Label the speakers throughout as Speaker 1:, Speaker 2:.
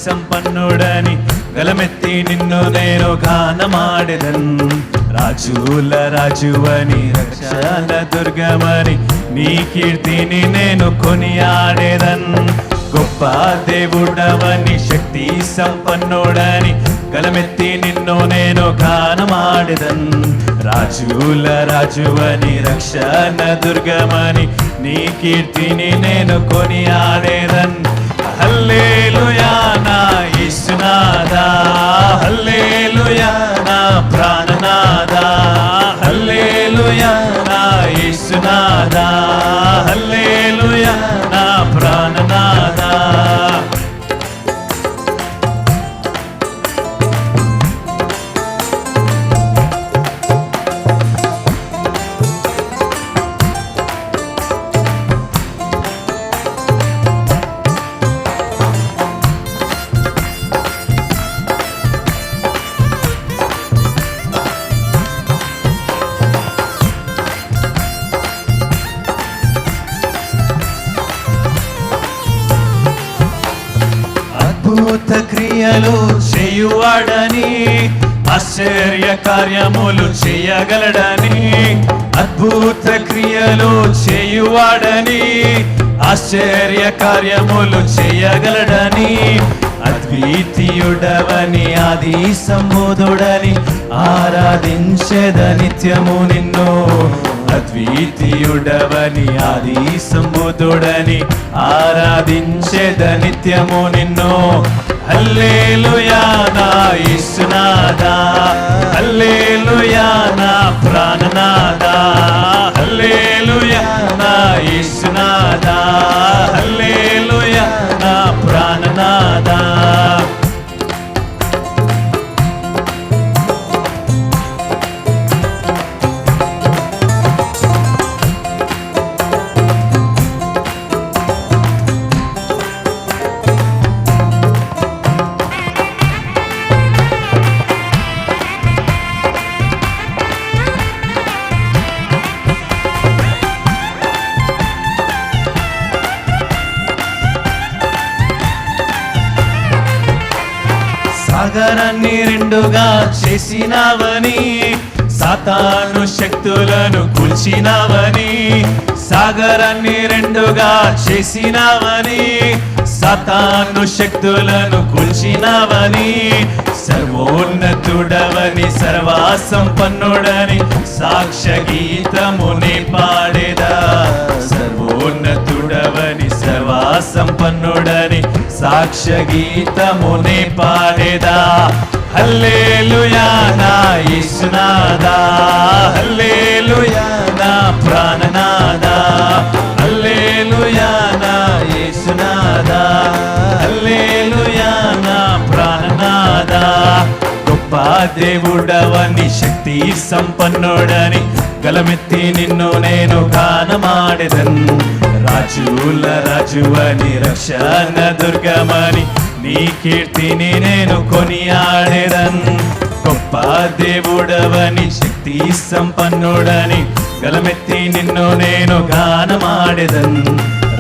Speaker 1: సంపన్నుడని గలమెత్తి నిన్ను నేను గానమాడెదన్. రాజుల రాజువని రక్షణ దుర్గమని నీ కీర్తిని నేను కొనియాడెదన్. గొప్ప దేవుడవని శక్తి సంపన్నుడని గలమెత్తి నిన్ను నేను గానమాడెదన్. రాజుల రాజువని రక్షణ దుర్గమని నీ కీర్తిని నేను కొనియాడెదన్. హల్లెలూయా నా యేసునాథా, హల్లెలూయా నా ప్రాణనాథా, హల్లెలూయా నా యేసునాథా, హల్లెలూయా నా ప్రాణనాథా. అద్భుత క్రియలు చేయువాడని ఆశ్చర్య కార్యములు చేయగలడని. అద్భుత క్రియలు చేయువాడని ఆశ్చర్య కార్యములు చేయగలడని. అద్వితీయుడవని ఆది సంబోధుడని ఆరాధించెద నిత్యము నిన్ను. అద్వితీయుడవని ఆది సంబోధుడని ఆరాధించెద నిత్యము నిన్ను. హల్లెలూయా నా యేసునాథా, హల్లెలూయా నా ప్రాణనాథా, హల్లెలూయా నా యేసునాథా, హల్లెలూయా నా ప్రాణనాథా. సాగరాన్ని రెండుగా చేసినావని సాతాను శక్తులను కూల్చినావని. సాగరాన్ని రెండుగా చేసినావని సాతాను శక్తులను కూల్చినావని. సర్వోన్నతుడవని సర్వసంపన్నుడని సాక్ష్య గీతముని పాడేదా. సర్వోన్నతుడవని సర్వసంపన్నుడని సాక్ష్య గీతముని పాడేదా. హల్లెలూయా నా యేసునాథా, హల్లెలూయా నా ప్రాణనాథా, హల్లెలూయా నా యేసునాథా, హల్లెలూయా నా ప్రాణనాథా. గొప్ప దేవుడవని శక్తి సంపన్నుడని గలమెత్తి నిన్ను నేను గానమాడెదన్. రాజుల రాజువని రక్షణ దుర్గమని నీ కీర్తిని నేను కొనియాడెదన్. గొప్ప దేవుడవని శక్తి సంపన్నుడని గలమెత్తి నిన్ను నేను గానమాడెదన్.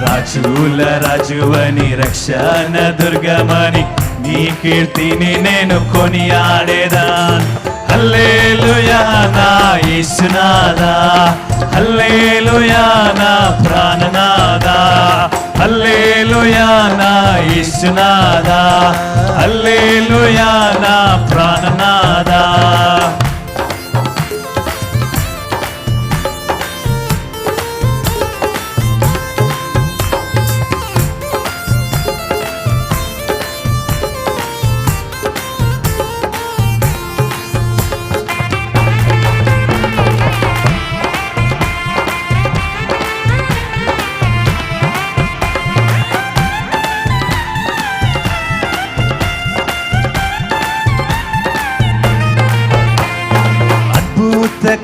Speaker 1: రాజుల రాజువని రక్షణ దుర్గమని నీ కీర్తిని నేను కొనియాడెదన్. హల్లెలూయా నా యేసునాథా, హల్లెలూయా నా ప్రాణనాథా, హల్లెలూయా నా యేసునాథా, హల్లెలూయా నా ప్రాణనాథా.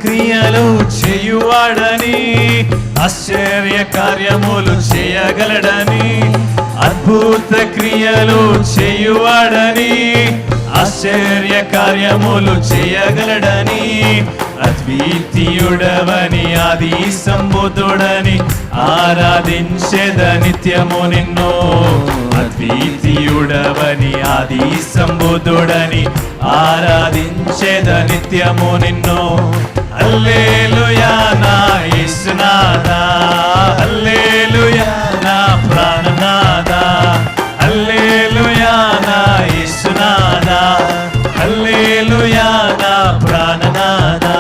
Speaker 1: క్రియలు చేయువాడని ఆశ్చర్య కార్యములు చేయగలడని. అద్భుత క్రియలు చేయువాడని ఆశ్చర్య కార్యములు చేయగలడని. అద్వితీయుడవని ఆది సంబోధుడని ఆరాధించెద నిత్యము నిన్ను. అద్వితీయుడ ఉన్నతుడవని ఆది సంబుధుడని ఆరాధించేద నిత్యము నిన్ను. హల్లెలూయా నా యేసునాథా, హల్లెలూయా నా ప్రాణనాథా, హల్లెలూయా నా యేసునాథా, హల్లెలూయా నా ప్రాణనాథా.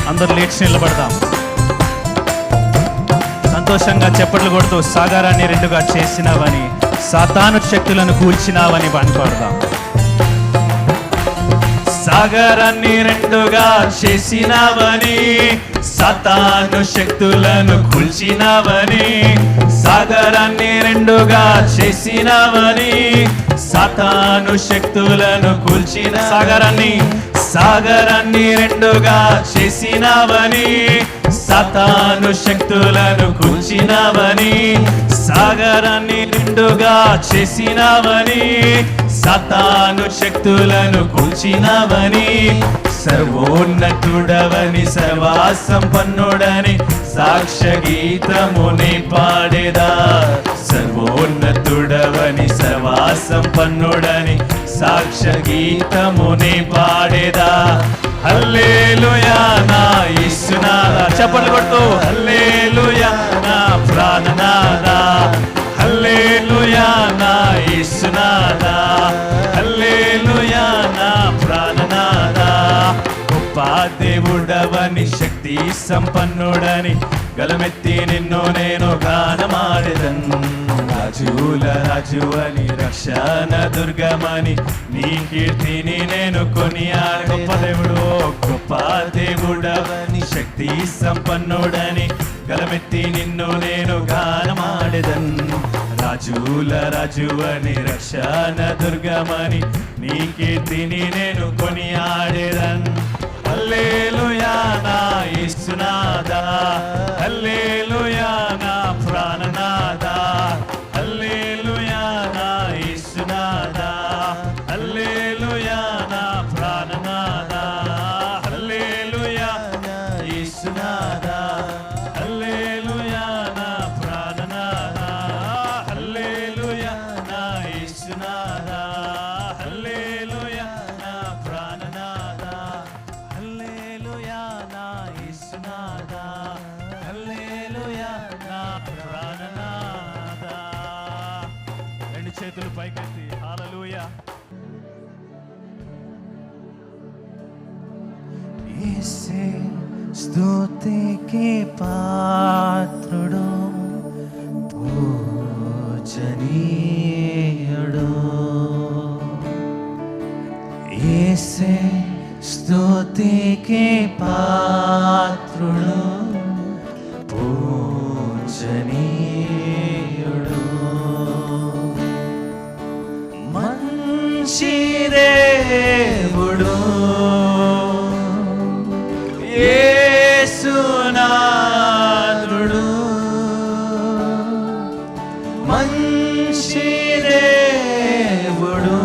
Speaker 1: అందరూ లేచి నిలబడదాం. సంతోషంగా చప్పట్లు కొడుతూ సాగరాన్ని రెండుగా చేసినావని, సాతాను శక్తులను కూల్చినావని పాడుదాం. సాగరాన్ని రెండుగా చేసినావని, సాతాను శక్తులను కూల్చినావని, సాగరాన్ని రెండుగా చేసినావని, సాతాను శక్తులను కూల్చిన సాగరాన్ని రెండుగా చేసినావని, సాతాను శక్తులను కూల్చినావని, సాగరాన్ని రెండుగా చేసినావని, సాతాను శక్తులను కూల్చినావని, సర్వోన్నతుడవని సర్వసంపన్నుడని సాక్ష్య గీతముని పాడేదా. సర్వోన్నతుడవని సర్వసంపన్నుడని సాక్ష్య గీతముని పాడేదా. హల్లెలూయా నా యేసునాథా, చప్పట్లు కొడుతూ హల్లెలూయా నా ప్రాణనాథా, హల్లెలూయా నా యేసునాథా, హల్లెలూయా నా ప్రాణనాథా. గొప్ప దేవుడవని శక్తి సంపన్నుడని గలమెత్తి నిన్ను నేను గానమాడెదన్. రాజుల రాజువని రక్షణ దుర్గమని నీ కీర్తిని నేను కొనియాడ. గొప్ప దేవుడు, గొప్ప దేవుడవని శక్తి సంపన్నుడని గలమెత్తి నిన్ను నేను గానమాడెదన్. రాజుల రాజువని రక్షణ దుర్గమని నీ కీర్తిని నేను కొనియాడెదన్. హల్లెలూయా నా యేసునాథా, హల్లెలూయా నా ప్రాణనాథా, హల్లెలూయా నా యేసునాథా, హల్లెలూయా నా ప్రాణనాథా, హల్లెలూయా నా యేసునాథా, హల్లెలూయా నా ప్రాణనాథా, హల్లెలూయా నా యేసునాథా, హల్లెలూయా నా ప్రాణనాథా, హల్లెలూయా నా యేసునాథా, హల్లెలూయా నా ప్రాణనాథా. రెండు చేతులు పైకెత్తి హల్లెలూయా. యేసే స్తుతికి పాత్రుడు, పూజనీయుడు. యేసే స్తుతికి పాత్రుడు, పూజనీయుడు. మంచి దేవుడు యేసునాథుడు, మంచి దేవుడు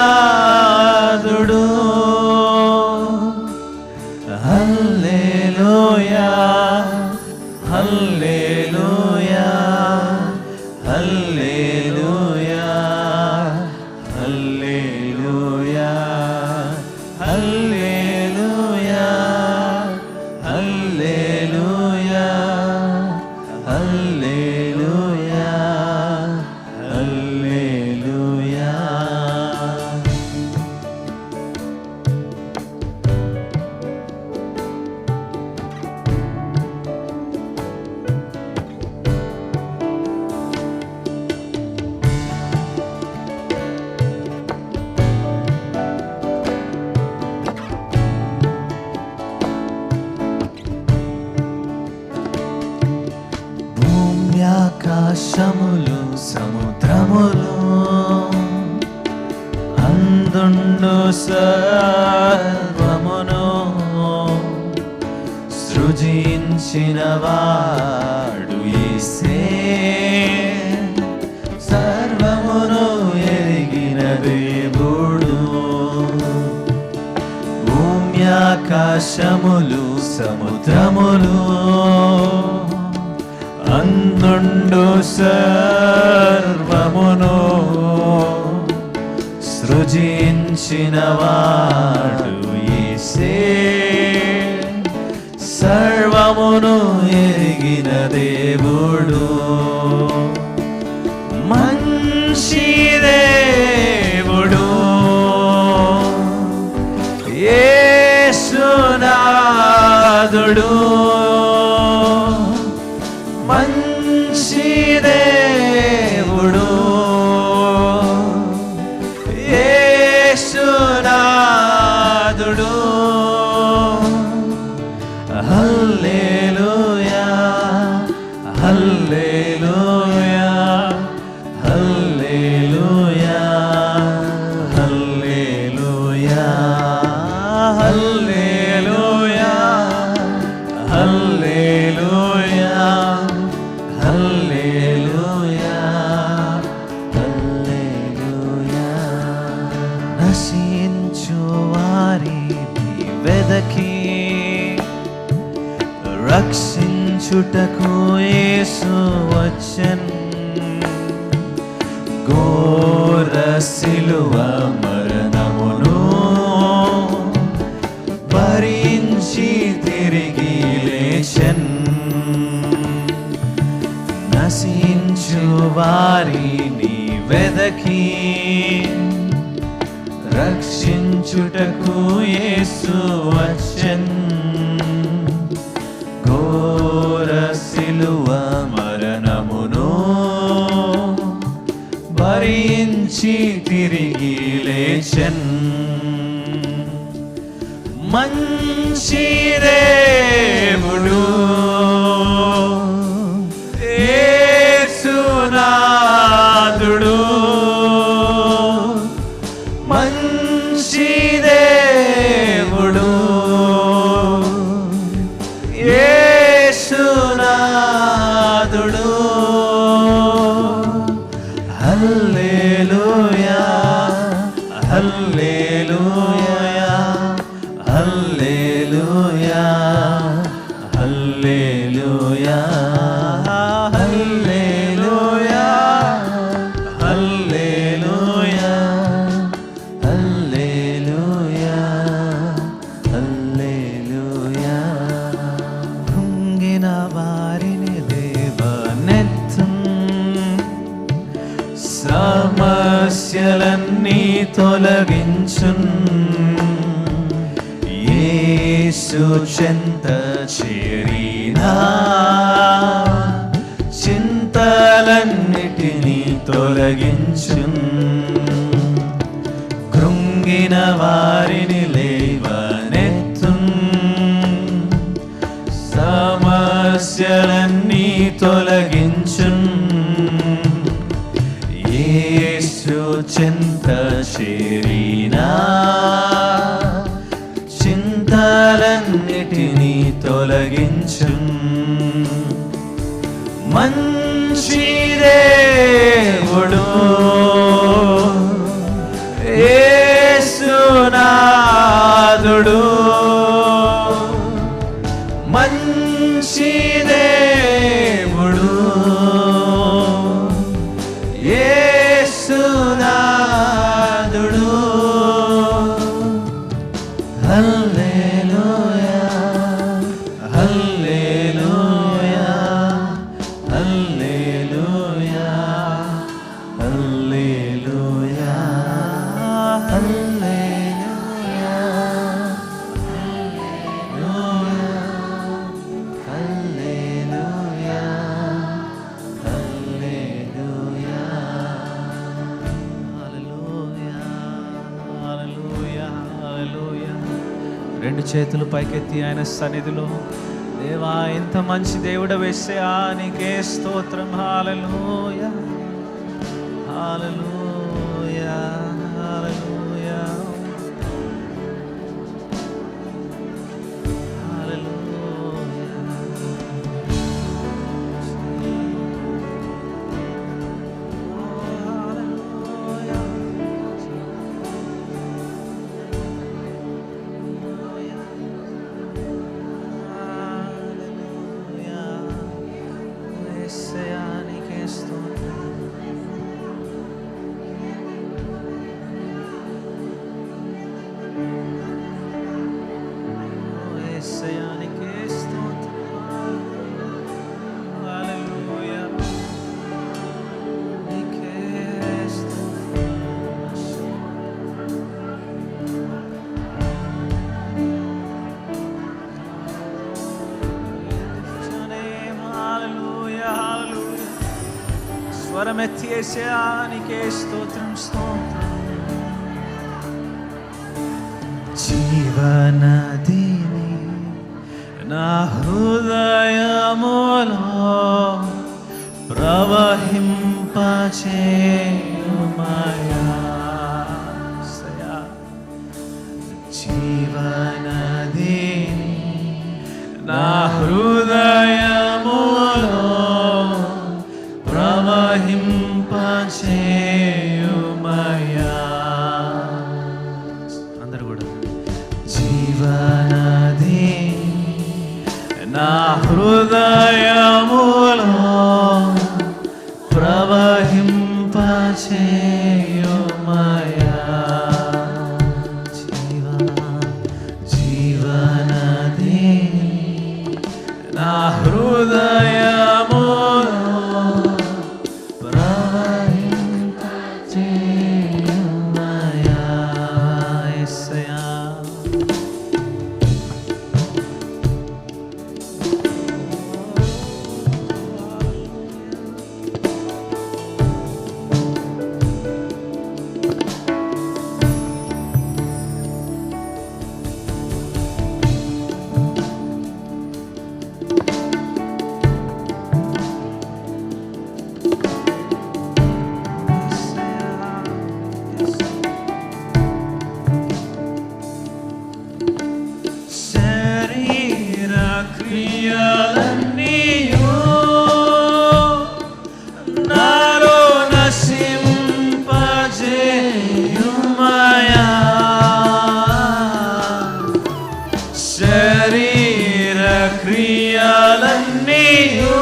Speaker 1: యేసునాథుడు. హల్లెలూయా, హల్లెలూయా, హల్లెలూయా, హల్లెలూయా, హల్లెలూయా, హల్లెలూయా, హల్లెలూయా, హల్లెలూయా. ఆకాశములు సముద్రములు అందుండు సర్వమును
Speaker 2: సృజించిన వాడు యేసే, సర్వమును ఎరిగిన దేవుడు. భూమి ఆకాశములు సముద్రములు అందుండు సర్వమును సృజించిన వాడు యేసే, సర్వమును ఎరిగిన దేవుడు. మంచి దేవుడు యేసునాథుడు, మంచి దేవుడు యేసునాథుడు. హల్లెలూయా హల్లెలూయా హల్లెలూయా హల్లెలూయా హల్లెలూయా హల్లెలూయా హల్లెలూయా హల్లెలూయా. నశించు వారిని వెదకి రక్షించుటకు యేసు వచ్చెను. ఘోర శిలువ మరణమును భరించి తిరిగి లేచెను. నశించు వారిని వెదకి రక్షించుటకు యేసు వచ్చెను. ఘోర శిలువ మరణమును భరించి తిరిగి లేచెను. మంచి దేవుడు యేసునాథుడు, మంచి దేవుడు యేసునాథుడు. హల్లెలూయా హల్లెలూయా హల్లెలూయా హల్లెలూయా హల్లెలూయా హల్లెలూయా హల్లెలూయా హల్లెలూయా. కృంగిన వారిని లేవనెత్తు, సమస్యలన్నీ తొలగించున్. యేసు చెంత చేరినా చింతలన్నిటినీ తొలగించున్. కృంగిన వారిని లేవనెత్తున్, సమస్యలన్నీ తొలగించున్. యేసు చెంత చేరినా చింతలన్నిటినీ తొలగించున్. మంచి దేవుడు యేసునాథుడు, మంచి దేవుడు యేసునాథుడు. హల్లెలూయా హల్లెలూయా హల్లెలూయా హల్లెలూయా హల్లెలూయా హల్లెలూయా హల్లెలూయా హల్లెలూయా హల్లెలూయా. రెండు చేతులు పైకెత్తి ఆయన సన్నిధిలో, దేవా ఎంత మంచి దేవుడ యేసయ్యా, నీకే స్తోత్రం. హల్లెలూయా హల్లెలూయా హల్లెలూయా హల్లెలూయా స్వరమెత్తి యేసయ్యా నీకే స్తోత్రం స్తోత్రం. జీవనదిని నా హృదయములో ప్రవహింపచేయుమయా. జీవనదిని నా హృదయములో ప్రవహింపచేయుమయా. అందరూ కూడా జీవనది నా హృదయములో ప్రవహింపచేయుమయా. జీవనది నా హృదయములో ప్రవహింపచేయుమయా. యేసయ్యా శరీర క్రియలన్నీయు నాలో నశింపజేయుమయా. శరీర క్రియలన్నీయు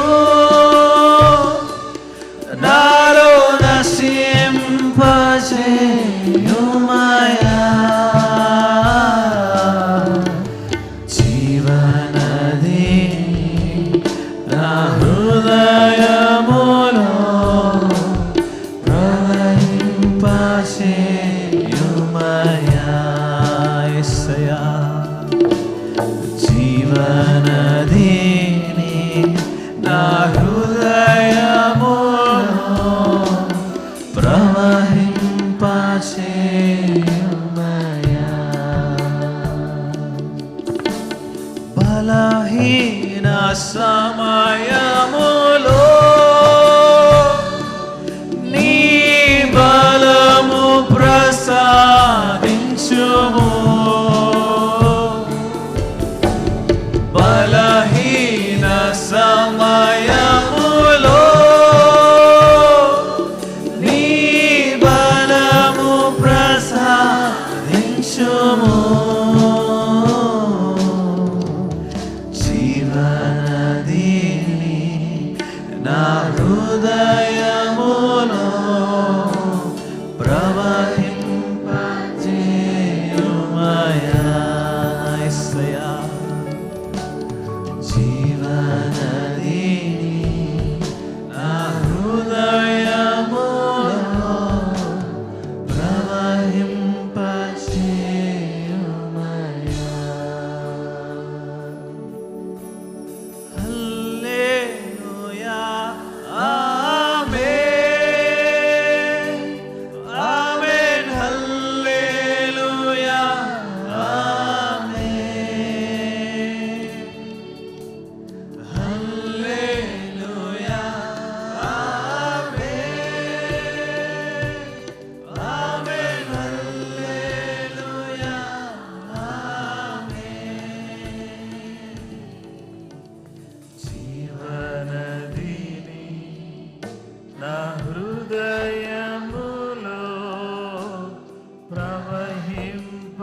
Speaker 2: నాలో నశింపజేయుమయా. జీవనది నా హృదయములో ప్రవహింపచేయుమయా. యేసయ్యా జీవనదిని నా హృదయములో ప్రవహింపచేయుమయా. బలహీన సమయములో నీ బలము ప్రసాదించుము. బలహీన సమయములో నీ బలము ప్రసాదించుము. జీవనదిని నా హృదయములో ప్రవహింపచేయుమయా. యేసయ్యా జీవనదిని నా హృదయములో ప్రవహింపచేయుమయా. హల్లెలూయా ఆమేన్ ఆమేన్. హల్లెలూయా ఆమేన్. హల్లెలూయా ఆమేన్ ఆమేన్. హల్లెలూయా ఆమేన్. జీవనదిని నా హృదయములో ప్రవహింపచేయుమయా.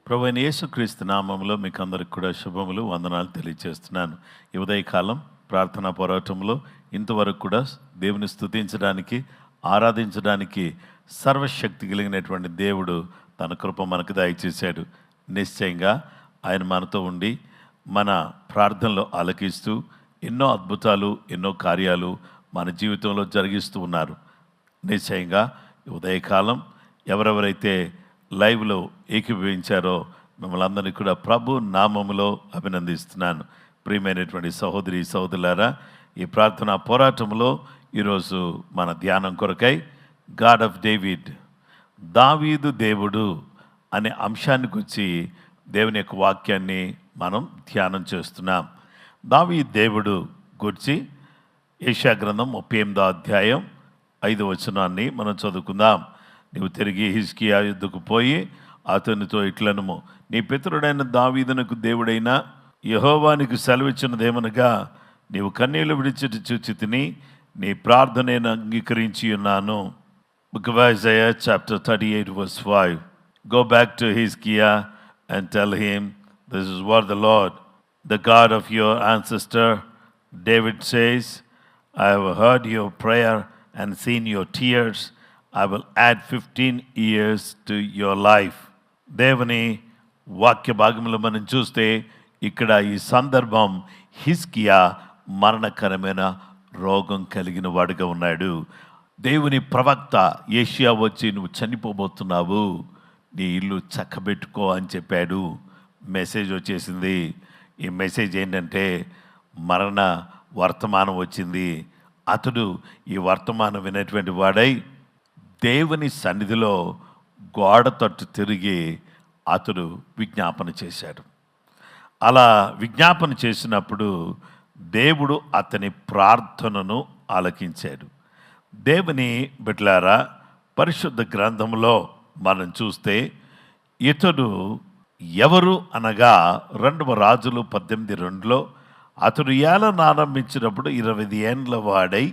Speaker 3: ప్రభువైన యేసుక్రీస్తు నామములో మీకు అందరికి కూడా శుభములు వందనాలు తెలియజేస్తున్నాను. ఈ ఉదయకాలం ప్రార్థనా పోరాటంలో ఇంతవరకు కూడా దేవుని స్తుతించడానికి ఆరాధించడానికి సర్వశక్తి కలిగినటువంటి దేవుడు తన కృప మనకు దయచేశాడు. నిశ్చయంగా ఆయన మనతో ఉండి మన ప్రార్థనలో ఆలకిస్తూ ఎన్నో అద్భుతాలు ఎన్నో కార్యాలు మన జీవితంలో జరిగిస్తూ ఉన్నారు. నిశ్చయంగా ఉదయకాలం ఎవరెవరైతే లైవ్లో ఏకీభవించారో మిమ్మల్ని అందరినీ కూడా ప్రభు నామములో అభినందిస్తున్నాను. ప్రియమైనటువంటి సహోదరి సహోదరులారా, ఈ ప్రార్థనా పోరాటంలో ఈరోజు మన ధ్యానం కొరకై గాడ్ ఆఫ్ డేవిడ్, దావీదు దేవుడు అనే అంశానికి వచ్చి దేవుని యొక్క వాక్యాన్ని మనం ధ్యానం చేస్తున్నాం. దావీదు దేవుడు గురించి యెషయా గ్రంథం 38వ అధ్యాయం 5వ వచనాన్ని మనం చదువుకుందాం. నీవు తిరిగి హిజ్కియా యుద్ధకు పోయి అతనితో ఇట్లనుము, నీ పితరుడైన దావీదునకు దేవుడైన యెహోవానికి సెలవిచ్చినదేమనగా, నీవు కన్నీళ్లు విడిచిటి చూచి తిని నీ ప్రార్థనను అంగీకరించి ఉన్నాను. Book of Isaiah chapter 38 verse 5. Go back to Hizkiah and tell him, this is what the Lord, the God of your ancestor David says, I have heard your prayer and seen your tears. I will add 15 years to your life. దేవుని వాక్య భాగంలో మనం చూస్తే ఇక్కడ ఈ సందర్భం హిజ్కియా మరణకరమైన రోగం కలిగిన వాడుగా ఉన్నాడు. దేవుని ప్రవక్త యెషయా వచ్చి నువ్వు చనిపోబోతున్నావు, నీ ఇల్లు చక్కబెట్టుకో అని చెప్పాడు. మెసేజ్ వచ్చేసింది. ఈ మెసేజ్ ఏంటంటే మరణ వర్తమానం వచ్చింది. అతడు ఈ వర్తమానం వినేటువంటి వాడై దేవుని సన్నిధిలో గోడ తట్టు తిరిగి అతడు విజ్ఞాపన చేశాడు. అలా విజ్ఞాపన చేసినప్పుడు దేవుడు అతని ప్రార్థనను ఆలకించాడు. దేవుని బిడ్డలారా, పరిశుద్ధ గ్రంథంలో మనం చూస్తే ఇతడు ఎవరు అనగా 2వ రాజులు 18:2లో అతడు ఏలన ఆరంభించినప్పుడు 20 ఏండ్ల వాడై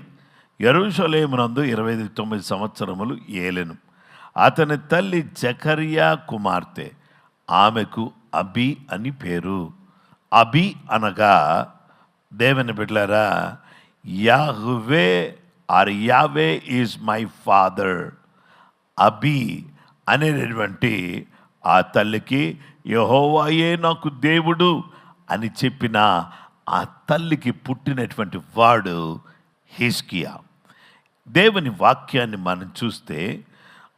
Speaker 3: యెరూషలేమునందు 29 సంవత్సరములు ఏలెను. అతని తల్లి జకరియా కుమార్తె, ఆమెకు అబి అని పేరు. అబి అనగా దేవుని బిడ్డలారా, యాహ్వే ఆర్ యావే ఈజ్ మై ఫాదర్. అబి అనేటువంటి ఆ తల్లికి యెహోవాయే నాకు దేవుడు అని చెప్పిన ఆ తల్లికి పుట్టినటువంటి వాడు హిజ్కియా. దేవుని వాక్యాన్ని మనం చూస్తే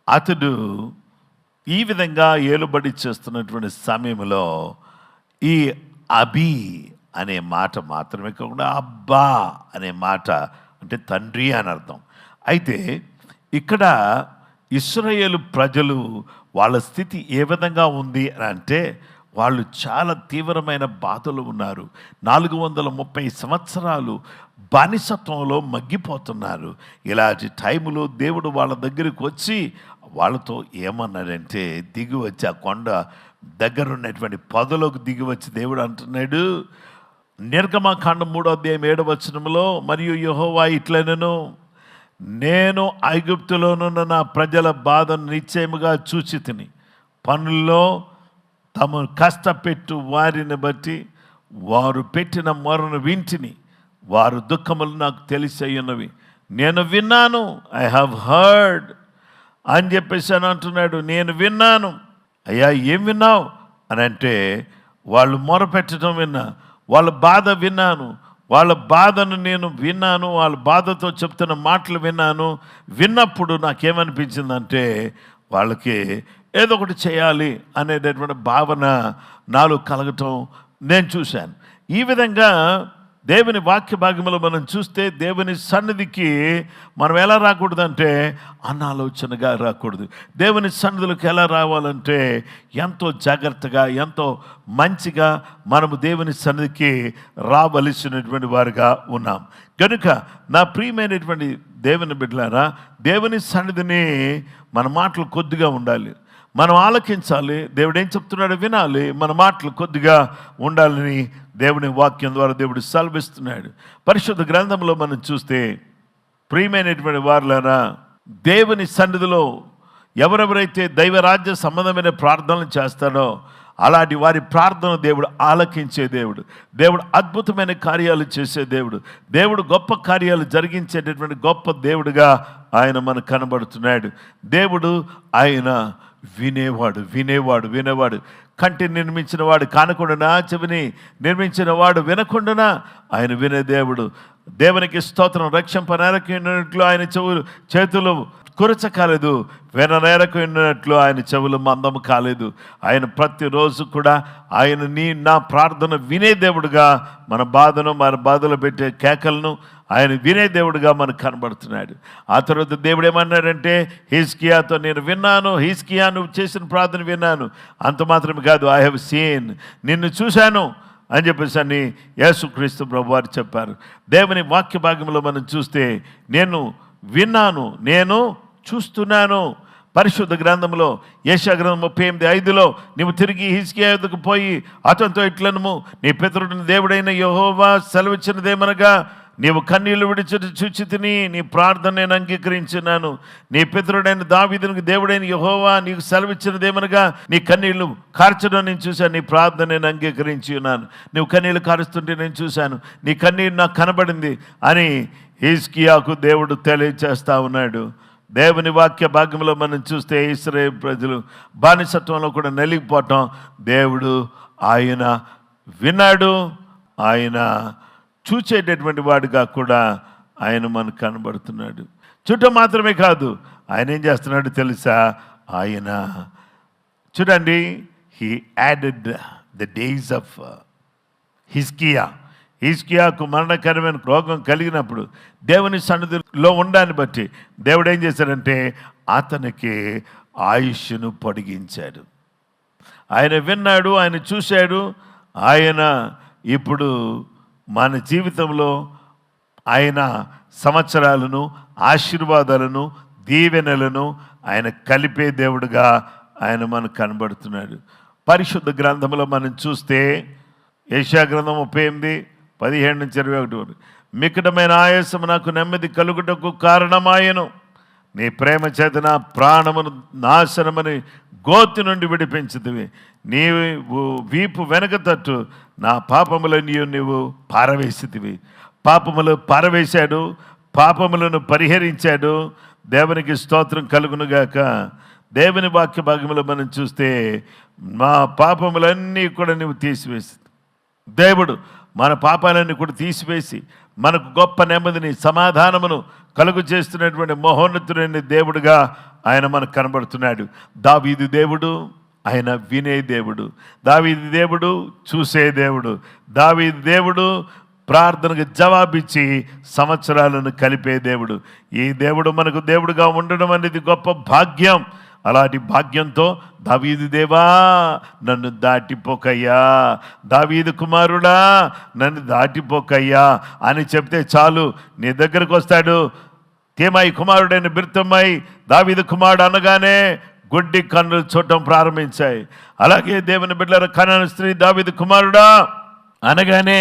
Speaker 3: అతడు ఈ విధంగా ఏలుబడి చేస్తున్నటువంటి సమయంలో ఈ అబి అనే మాట మాత్రమే కాకుండా అబ్బా అనే మాట అంటే తండ్రి అని అర్థం. అయితే ఇక్కడ ఇశ్రాయేలు ప్రజలు వాళ్ళ స్థితి ఏ విధంగా ఉంది అని అంటే వాళ్ళు చాలా తీవ్రమైన బాధలు ఉన్నారు. 430 సంవత్సరాలు బానిసత్వంలో మగ్గిపోతున్నారు. ఇలాంటి టైంలో దేవుడు వాళ్ళ దగ్గరికి వచ్చి వాళ్ళతో ఏమన్నాడంటే, దిగి వచ్చి ఆ కొండ దగ్గర ఉన్నటువంటి పొదలోకి దిగి వచ్చి దేవుడు అంటున్నాడు, నిర్గమకాండం 3వ అధ్యాయం 7వ వచనంలో, మరియు యెహోవా ఇట్లనెను, నేను ఐగుప్తులోనున్న నా ప్రజల బాధను నిశ్చయముగా చూచి తిని, పనుల్లో తమ కష్టపెట్టు వారిని బట్టి వారు పెట్టిన మొరను వింటిని, వారు దుఃఖములు నాకు తెలిసయ్యున్నవి, నేను విన్నాను. ఐ హ్యావ్ హర్డ్ అని చెప్పేసి అని అంటున్నాడు. నేను విన్నాను. అయ్యా ఏం విన్నావు అని అంటే, వాళ్ళు మొరపెట్టడం విన్నా, వాళ్ళ బాధ విన్నాను, వాళ్ళ బాధను నేను విన్నాను, వాళ్ళ బాధతో చెప్తున్న మాటలు విన్నాను. విన్నప్పుడు నాకేమనిపించిందంటే వాళ్ళకి ఏదో ఒకటి చేయాలి అనేటటువంటి భావన నాలో కలగటం నేను చూశాను. ఈ విధంగా దేవుని వాక్య భాగంలో మనం చూస్తే దేవుని సన్నిధికి మనం ఎలా రాకూడదంటే అనాలోచనగా రాకూడదు. దేవుని సన్నిధిలోకి ఎలా రావాలంటే ఎంతో జాగ్రత్తగా, ఎంతో మంచిగా మనము దేవుని సన్నిధికి రావలసినటువంటి వారుగా ఉన్నాం. కనుక నా ప్రియమైనటువంటి దేవుని బిడ్డలారా, దేవుని సన్నిధిని మన మాటలు కొద్దిగా ఉండాలి, మనం ఆలకించాలి. దేవుడు ఏం చెప్తున్నాడో వినాలి, మన మాటలు కొద్దిగా ఉండాలని దేవుని వాక్యం ద్వారా దేవుడు సెలవిస్తున్నాడు. పరిశుద్ధ గ్రంథంలో మనం చూస్తే ప్రియమైనటువంటి వారులారా, దేవుని సన్నిధిలో ఎవరెవరైతే దైవరాజ్య సంబంధమైన ప్రార్థనలు చేస్తాడో అలాంటి వారి ప్రార్థన దేవుడు ఆలకించే దేవుడు. దేవుడు అద్భుతమైన కార్యాలు చేసే దేవుడు. దేవుడు గొప్ప కార్యాలు జరిగించేటటువంటి గొప్ప దేవుడుగా ఆయన మనకు కనబడుతున్నాడు. దేవుడు ఆయన వినేవాడు. కంటిని నిర్మించిన వాడు కానకుండానా, చెవిని నిర్మించిన వాడు వినకుండానా? ఆయన వినే దేవుడు. దేవునికి స్తోత్రం. రక్షింపనేరకున్నట్లు ఆయన చేతులు కురచ కాలేదు, విననేరకున్నట్లు ఆయన చెవులు మందం కాలేదు. ఆయన ప్రతిరోజు కూడా ఆయన నా ప్రార్థన వినే దేవుడుగా, మన బాధలు పెట్టే కేకలను ఆయన వినే దేవుడుగా మనకు కనబడుతున్నాడు. ఆ తర్వాత దేవుడు ఏమన్నాడంటే, హిజ్కియాతో నేను విన్నాను, హిజ్కియా నువ్వు చేసిన ప్రార్థన విన్నాను, అంత మాత్రమే కాదు, ఐ హ్యావ్ సీన్, నిన్ను చూశాను అని చెప్పేసి అని యేసుక్రీస్తు ప్రభు వారు చెప్పారు. దేవుని వాక్య భాగంలో మనం చూస్తే, నేను విన్నాను, నేను చూస్తున్నాను. పరిశుద్ధ గ్రంథంలో యెషయా గ్రంథం 38:5లో నీవు తిరిగి హిజ్కియా యొద్దకు పోయి అతనితో ఇట్లనము, నీ పితరుడిని దేవుడైన యెహోవా సెలవిచ్చినదేమనగా, నీవు కన్నీళ్లు విడిచి చూచి తిని నీ ప్రార్థన నేను అంగీకరించినాను. నీ పితరుడైన దావీదునికి దేవుడైన యెహోవా నీకు సెలవిచ్చినదేమనగా, నీ కన్నీళ్లు కార్చడం నేను చూశాను, నీ ప్రార్థన నేను అంగీకరించి ఉన్నాను. నువ్వు కన్నీళ్లు కారుస్తుంటే నేను చూశాను, నీ కన్నీరు నాకు కనబడింది అని హిజ్కియాకు దేవుడు తెలియచేస్తా ఉన్నాడు. దేవుని వాక్య భాగంలో మనం చూస్తే ఇశ్రాయేలు ప్రజలు బానిసత్వంలో కూడా నలిగిపోవటం దేవుడు ఆయన విన్నాడు. ఆయన చూచేటటువంటి వాడుగా కూడా ఆయన మనకు కనబడుతున్నాడు. చుట్టూ మాత్రమే కాదు, ఆయన ఏం చేస్తున్నాడు తెలుసా? ఆయన చూడండి, he added the days of హిజ్కియాకు మరణకరమైన రోగం కలిగినప్పుడు దేవుని సన్నిధిలో ఉండాన్ని బట్టి దేవుడు ఏం చేశాడంటే అతనికి ఆయుష్ను పొడిగించాడు. ఆయన విన్నాడు, ఆయన చూశాడు. ఆయన ఇప్పుడు మన జీవితంలో ఆయన సంవత్సరాలను, ఆశీర్వాదాలను, దీవెనలను ఆయన కలిపే దేవుడుగా ఆయన మనకు కనబడుతున్నాడు. పరిశుద్ధ గ్రంథంలో మనం చూస్తే యెషయా గ్రంథం 38:17-21, మికటమైన ఆయాసము నాకు నెమ్మది కలుగుటకు కారణమాయను, నీ ప్రేమ చేత నా ప్రాణమును నాశనమని గోతి నుండి విడిపించుదివి, నీవు వీపు వెనక తట్టు నా పాపములని నీవు పారవేసితివి. పాపములు పారవేశాడు, పాపములను పరిహరించాడు. దేవునికి స్తోత్రం కలుగునుగాక. దేవుని వాక్య భాగంలో మనం చూస్తే మా పాపములన్నీ కూడా నువ్వు తీసివేసి, దేవుడు మన పాపాలన్నీ కూడా తీసివేసి మనకు గొప్ప నెమ్మదిని, సమాధానమును కలుగు చేస్తున్నటువంటి మహోన్నతుడైన దేవుడుగా ఆయన మనకు కనబడుతున్నాడు. దావీదు దేవుడు, ఆయన వినే దేవుడు. దావీదు దేవుడు చూసే దేవుడు. దావీదు దేవుడు ప్రార్థనకు జవాబిచ్చి సంవత్సరాలను కలిపే దేవుడు. ఈ దేవుడు మనకు దేవుడుగా ఉండడం అనేది గొప్ప భాగ్యం. అలాంటి భాగ్యంతో దావీదు దేవా నన్ను దాటిపోకయ్యా, దావీదు కుమారుడా నన్ను దాటిపోకయ్యా అని చెప్తే చాలు, నీ దగ్గరకు వస్తాడు. తేమాయి కుమారుడైన బిర్తమ్మాయి దావీదు కుమారుడు అనగానే గుడ్డి కన్నులు చూడటం ప్రారంభించాయి. అలాగే దేవుని బిడ్డల కనాను స్త్రీ దావీదు కుమారుడా అనగానే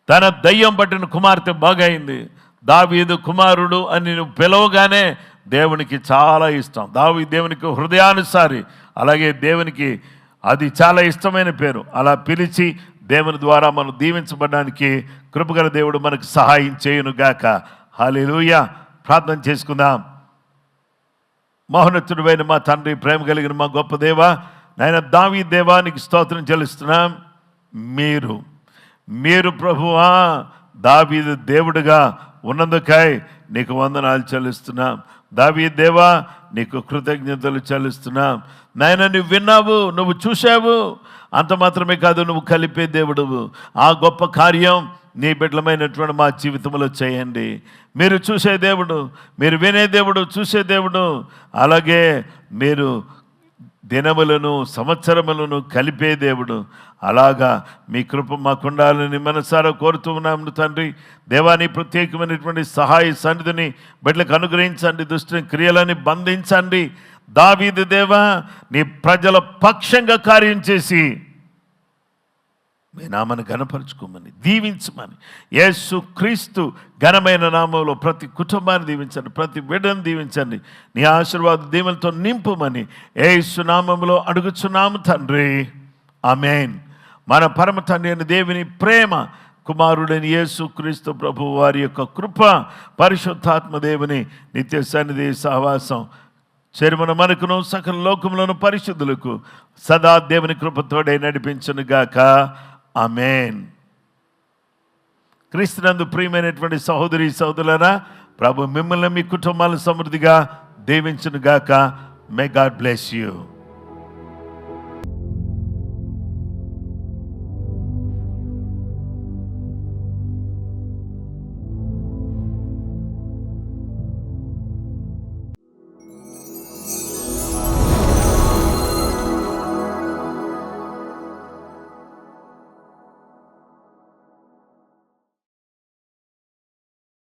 Speaker 3: తన దయ్యం పట్టిన కుమార్తె బాగైంది. దావీదు కుమారుడు అని నువ్వు పిలవగానే దేవునికి చాలా ఇష్టం. దేవునికి హృదయానుసారి, అలాగే దేవునికి అది చాలా ఇష్టమైన పేరు. అలా పిలిచి దేవుని ద్వారా మనం దీవించబడడానికి కృపగల దేవుడు మనకు సహాయం చేయునుగాక. హల్లెలూయా. ప్రార్థన చేసుకుందాం. మహోన్నతుడైన మా తండ్రి, ప్రేమ కలిగిన మా గొప్ప దేవా, నాయన దావీదు దేవా నీకు స్తోత్రం చెల్లిస్తున్నాం. మీరు ప్రభువా దావీదు దేవుడుగా ఉన్నందుకై నీకు వందనాలు చెల్లిస్తున్నాం. దావీదు దేవా నీకు కృతజ్ఞతలు చెల్లిస్తున్నాం. నాయన నువ్వు విన్నావు, నువ్వు చూశావు, అంత మాత్రమే కాదు నువ్వు కలిపే దేవుడువు. ఆ గొప్ప కార్యం నీ బిడ్డలమైనటువంటి మా జీవితంలో చేయండి. మీరు చూసే దేవుడు, మీరు వినే దేవుడు, చూసే దేవుడు, అలాగే మీరు దినములను సంవత్సరములను కలిపే దేవుడు. అలాగా మీ కృప మాకుండాలని మనసారా కోరుతూ ఉన్నాము తండ్రి. దేవాని ప్రత్యేకమైనటువంటి సహాయ సన్నిధిని బిడ్డలకు అనుగ్రహించండి. దుష్ట క్రియలని బంధించండి. దావీదు దేవా నీ ప్రజల పక్షంగా కార్యం చేసి మీ నామాన్ని ఘనపరచుకోమని, దీవించమని, యేసు క్రీస్తు ఘనమైన నామంలో ప్రతి కుటుంబాన్ని దీవించండి, ప్రతి బిడ్డను దీవించండి. నీ ఆశీర్వాద దీవెనలతో నింపుమని యేసు నామములో అడుగుచున్నాము తండ్రి. ఆమేన్. మన పరమ తండ్రి అయిన దేవుని ప్రేమ, కుమారుడైన యేసు క్రీస్తు ప్రభు వారి యొక్క కృప, పరిశుద్ధాత్మ దేవుని నిత్య సన్నిధి సహవాసం శరీరమున మనకును సకల లోకములను పరిశుద్ధులకు సదా దేవుని కృపతోడే నడిపించునుగాక. ఆమేన్. క్రీస్తునందు ప్రియమైనటువంటి సహోదరి సహోదరులారా, ప్రభు మిమ్మల్ని మీ కుటుంబాలను సమృద్ధిగా దీవించునుగాక. May God bless you.